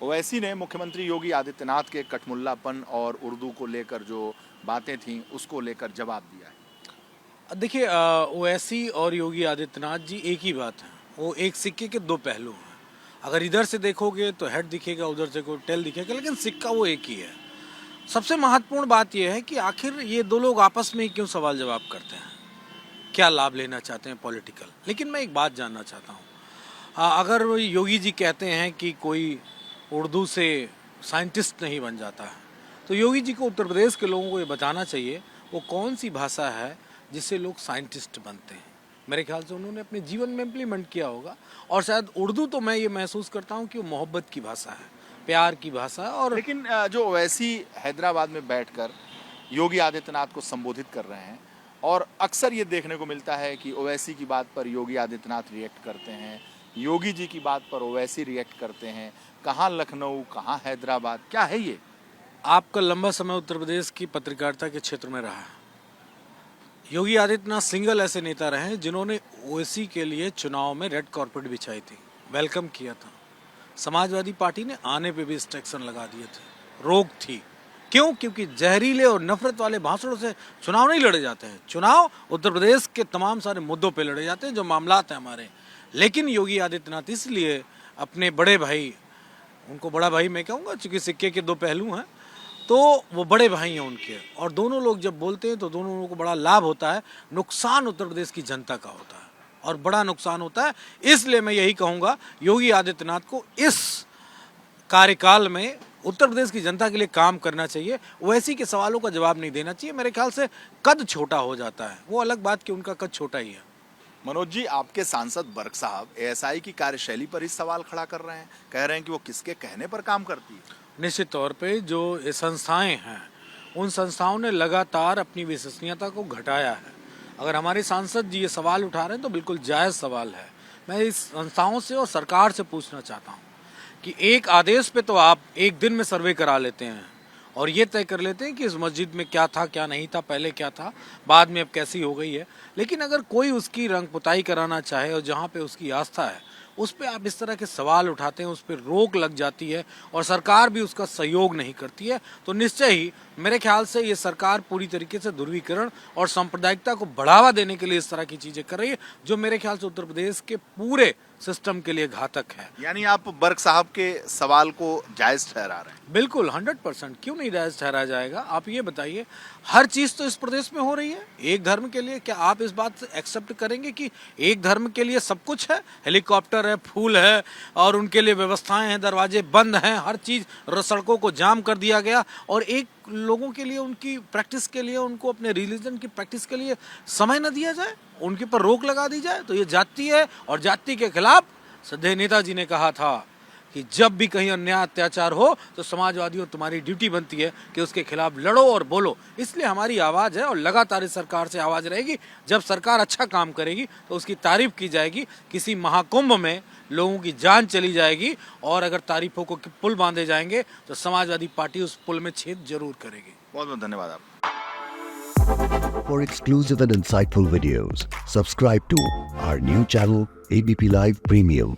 ओवैसी ने मुख्यमंत्री योगी आदित्यनाथ के कठमुल्लापन और उर्दू को लेकर जो बातें थीं उसको लेकर जवाब दिया है। देखिए, ओवैसी और योगी आदित्यनाथ जी एक ही बात है, वो एक सिक्के के दो पहलू हैं। अगर इधर से देखोगे तो हेड दिखेगा, उधर से टेल दिखेगा, लेकिन सिक्का वो एक ही है। सबसे महत्वपूर्ण बात यह है कि आखिर ये दो लोग आपस में क्यों सवाल जवाब करते हैं, क्या लाभ लेना चाहते हैं पॉलिटिकल। लेकिन मैं एक बात जानना चाहता हूँ, अगर योगी जी कहते हैं कि कोई उर्दू से साइंटिस्ट नहीं बन जाता है, तो योगी जी को उत्तर प्रदेश के लोगों को ये बताना चाहिए वो कौन सी भाषा है जिससे लोग साइंटिस्ट बनते हैं। मेरे ख्याल से उन्होंने अपने जीवन में इम्प्लीमेंट किया होगा। और शायद उर्दू तो मैं ये महसूस करता हूँ कि वो मोहब्बत की भाषा है, प्यार की भाषा है। और लेकिन जो ओवैसी हैदराबाद में बैठकर योगी आदित्यनाथ को संबोधित कर रहे हैं, और अक्सर ये देखने को मिलता है कि ओवैसी की बात पर योगी आदित्यनाथ रिएक्ट करते हैं, योगी जी की बात पर ओवैसी रिएक्ट करते हैं। कहाँ लखनऊ, कहाँ हैदराबाद, क्या है ये? आपका लंबा समय उत्तर प्रदेश की पत्रकारिता के क्षेत्र में रहा है। योगी आदित्यनाथ सिंगल ऐसे नेता रहे हैं जिन्होंने ओवैसी के लिए चुनाव में रेड कॉर्पेट बिछाई थी, वेलकम किया था। समाजवादी पार्टी ने आने पे भी स्ट्रिक्शन लगा दिए थे, रोक थी। क्यों? क्योंकि जहरीले और नफरत वाले भाषणों से चुनाव नहीं लड़े जाते हैं। चुनाव उत्तर प्रदेश के तमाम सारे मुद्दों पे लड़े जाते हैं जो मामलात हैं हमारे। लेकिन योगी आदित्यनाथ इसलिए अपने बड़े भाई, उनको बड़ा भाई मैं कहूँगा चूँकि सिक्के के दो पहलू हैं, तो वो बड़े भाई हैं उनके, और दोनों लोग जब बोलते हैं तो दोनों लोगों को बड़ा लाभ होता है, नुकसान उत्तर प्रदेश की जनता का होता है और बड़ा नुकसान होता है। इसलिए मैं यही कहूँगा योगी आदित्यनाथ को इस कार्यकाल में उत्तर प्रदेश की जनता के लिए काम करना चाहिए। ओवैसी के सवालों का जवाब नहीं देना चाहिए। मेरे ख्याल से कद छोटा हो जाता है, वो अलग बात कि उनका कद छोटा ही है। मनोज जी, आपके सांसद बर्क साहब एएसआई की कार्यशैली पर ही सवाल खड़ा कर रहे हैं, कह रहे हैं कि वो किसके कहने पर काम करती है। निश्चित तौर पे जो ये संस्थाएं हैं, उन संस्थाओं ने लगातार अपनी विश्वसनीयता को घटाया है। अगर हमारे सांसद जी ये सवाल उठा रहे हैं तो बिल्कुल जायज़ सवाल है। मैं इस संस्थाओं से और सरकार से पूछना चाहता हूँ कि एक आदेश पे तो आप एक दिन में सर्वे करा लेते हैं और ये तय कर लेते हैं कि इस मस्जिद में क्या था, क्या नहीं था, पहले क्या था, बाद में अब कैसी हो गई है। लेकिन अगर कोई उसकी रंग पुताई कराना चाहे और जहाँ पे उसकी आस्था है उस पर आप इस तरह के सवाल उठाते हैं, उस पर रोक लग जाती है और सरकार भी उसका सहयोग नहीं करती है, तो निश्चय ही मेरे ख्याल से ये सरकार पूरी तरीके से ध्रुवीकरण और सांप्रदायिकता को बढ़ावा देने के लिए इस तरह की चीज़ें कर रही है, जो मेरे ख्याल से उत्तर प्रदेश के पूरे सिस्टम के लिए घातक है। यानी आप बर्क साहब के सवाल को जायज़ ठहरा रहे हैं? बिल्कुल 100%। क्यों नहीं जायज़ ठहराया जाएगा? आप ये बताइए, हर चीज़ तो इस प्रदेश में हो रही है एक धर्म के लिए। क्या आप इस बात से एक्सेप्ट करेंगे कि एक धर्म के लिए सब कुछ है? हेलीकॉप्टर है, फूल है और उनके लिए व्यवस्थाएं हैं, दरवाजे बंद हैं, हर चीज़, सड़कों को जाम कर दिया गया, और एक लोगों के लिए उनकी प्रैक्टिस के लिए, उनको अपने रिलीजन की प्रैक्टिस के लिए समय न दिया जाए, उनके पर रोक लगा दी जाए, तो ये जाति है। और जाति के खिलाफ श्रद्धेय नेताजी ने कहा था कि जब भी कहीं अन्याय अत्याचार हो तो समाजवादियों तुम्हारी ड्यूटी बनती है कि उसके खिलाफ लड़ो और बोलो। इसलिए हमारी आवाज़ है और लगातार इस सरकार से आवाज़ रहेगी। जब सरकार अच्छा काम करेगी तो उसकी तारीफ की जाएगी। किसी महाकुंभ में लोगों की जान चली जाएगी और अगर तारीफों को पुल बांधे जाएंगे तो समाजवादी पार्टी उस पुल में छेद जरूर करेगी। बहुत बहुत धन्यवाद आप। For exclusive and insightful videos, subscribe to our new channel ABP Live Premium.